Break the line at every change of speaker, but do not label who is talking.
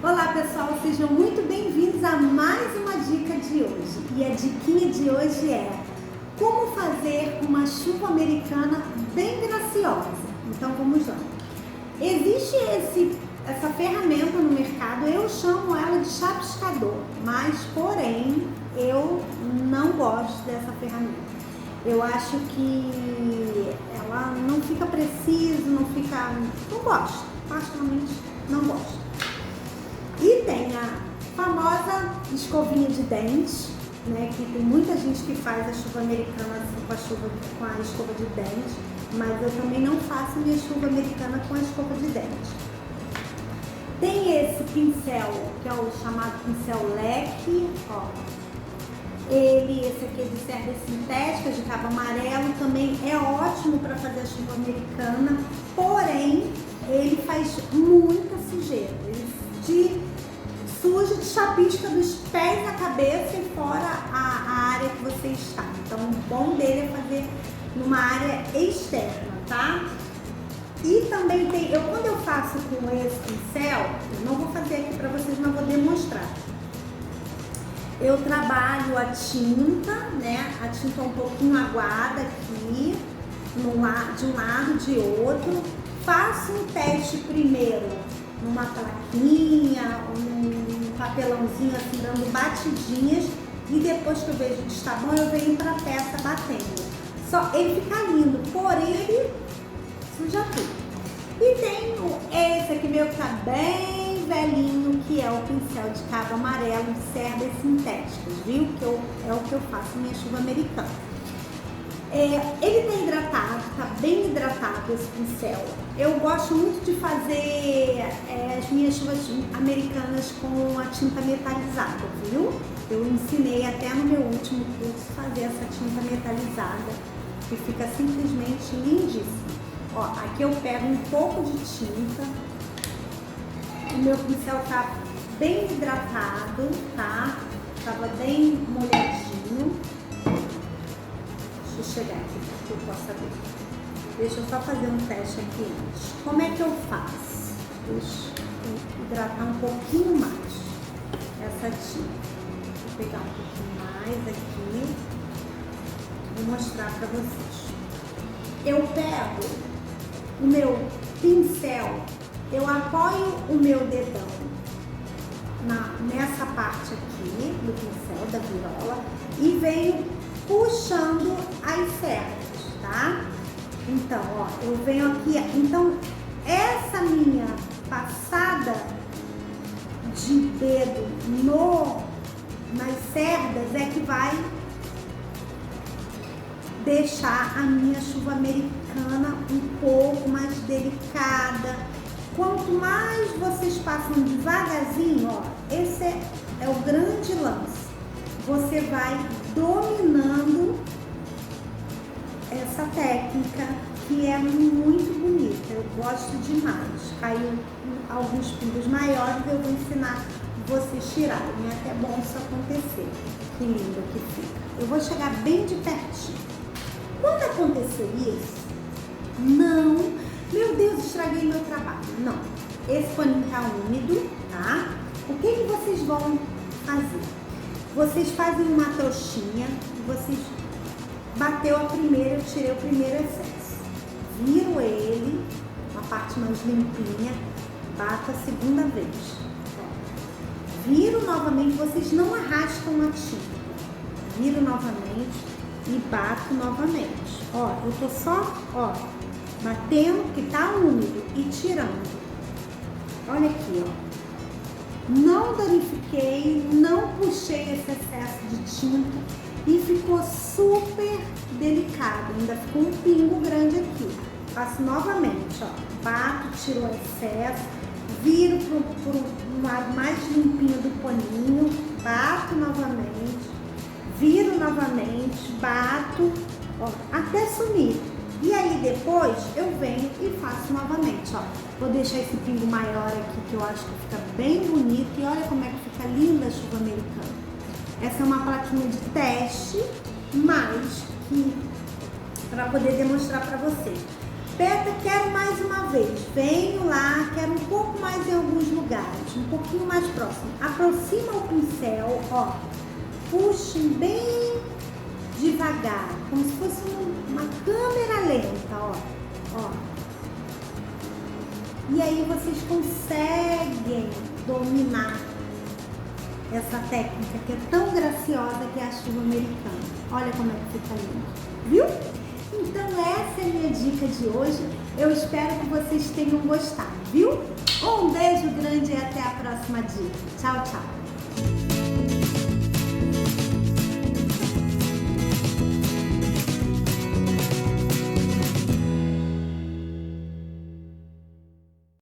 Olá pessoal, sejam muito bem-vindos a mais uma dica de hoje. E a diquinha de hoje é como fazer uma chuva americana bem graciosa. Então vamos lá. Existe essa ferramenta no mercado, eu chamo ela de chapiscador, mas porém eu não gosto dessa ferramenta. Eu acho que ela não fica preciso, não gosto, particularmente não gosto. E tem a famosa escovinha de dente, né, que tem muita gente que faz a chuva americana assim, com a escova de dente, mas eu também não faço minha chuva americana com a escova de dente. Tem esse pincel, que é o chamado pincel leque, ó. Esse aqui é de cerdas sintéticas, de cabo amarelo, também é ótimo para fazer a chuva americana, porém ele faz muita sujeira. Ele suja, de chapisca dos pés à cabeça e fora a área que você está. Então o bom dele é fazer numa área externa, tá? E também tem, quando eu faço com esse pincel, eu não vou fazer aqui para vocês, mas vou demonstrar. Eu trabalho a tinta, né? A tinta um pouquinho aguada aqui, de um lado, de outro. Faço um teste primeiro numa plaquinha, num papelãozinho assim, dando batidinhas. E depois que eu vejo que está bom, eu venho para a peça batendo. Só ele fica lindo, porém ele suja tudo. E tem esse aqui meu que tá bem velhinho, que é o pincel de cabo amarelo de cerdas sintéticas, viu? É o que eu faço minha chuva americana. Ele tá hidratado, tá bem hidratado esse pincel. Eu gosto muito de fazer as minhas chuvas americanas com a tinta metalizada, viu? Eu ensinei até no meu último curso fazer essa tinta metalizada, que fica simplesmente lindíssima. Ó, aqui eu pego um pouco de tinta. O meu pincel tá bem hidratado, tá? Tava bem molhadinho. Deixa eu chegar aqui para que eu possa ver. Deixa eu só fazer um teste aqui antes. Como é que eu faço? Deixa eu hidratar um pouquinho mais essa tinta. Vou pegar um pouquinho mais aqui. Vou mostrar para vocês. Eu pego o meu pincel, eu apoio o meu dedão nessa parte aqui do pincel, da virola, e venho puxando as cerdas, tá? Então, ó, eu venho aqui, então essa minha passada de dedo nas cerdas é que vai deixar a minha chuva americana um pouco mais delicada. Quanto mais vocês passam devagarzinho, ó, esse é o grande lance. Você vai dominando essa técnica, que é muito bonita. Eu gosto demais. Caiu alguns pingos maiores, eu vou ensinar vocês tirarem. É até bom isso acontecer. Que lindo que fica. Eu vou chegar bem de pertinho. Quando acontecer isso, não, meu Deus, estraguei meu trabalho. Não, esse paninho tá úmido, tá? O que vocês vão fazer? Vocês fazem uma trouxinha, vocês bateu a primeira, eu tirei o primeiro excesso. Viro ele, uma parte mais limpinha, bato a segunda vez. Viro novamente, vocês não arrastam a tinta. Viro novamente e bato novamente. Ó, eu tô só, ó, batendo que tá úmido e tirando. Olha aqui, ó. Não danifiquei, não puxei esse excesso de tinta e ficou super delicado. Ainda ficou um pingo grande aqui. Faço novamente, ó. Bato, tiro o excesso, viro pro um lado mais limpinho do paninho, bato novamente, viro novamente, bato, ó, até sumir. E aí depois eu venho e faço novamente, ó. Vou deixar esse pingo maior aqui, que eu acho que fica bem bonito. E olha como é que fica linda a chuva americana. Essa é uma plaquinha de teste, mas que para poder demonstrar para vocês. Beta, quero mais uma vez. Venho lá, quero um pouco mais em alguns lugares, um pouquinho mais próximo. Aproxima o pincel, ó. Puxe bem devagar, como se fosse uma câmera lenta, ó. Ó. E aí vocês conseguem dominar essa técnica que é tão graciosa, que é a chuva americana. Olha como é que fica lindo, viu? Então essa é a minha dica de hoje. Eu espero que vocês tenham gostado, viu? Um beijo grande e até a próxima dica. Tchau, tchau!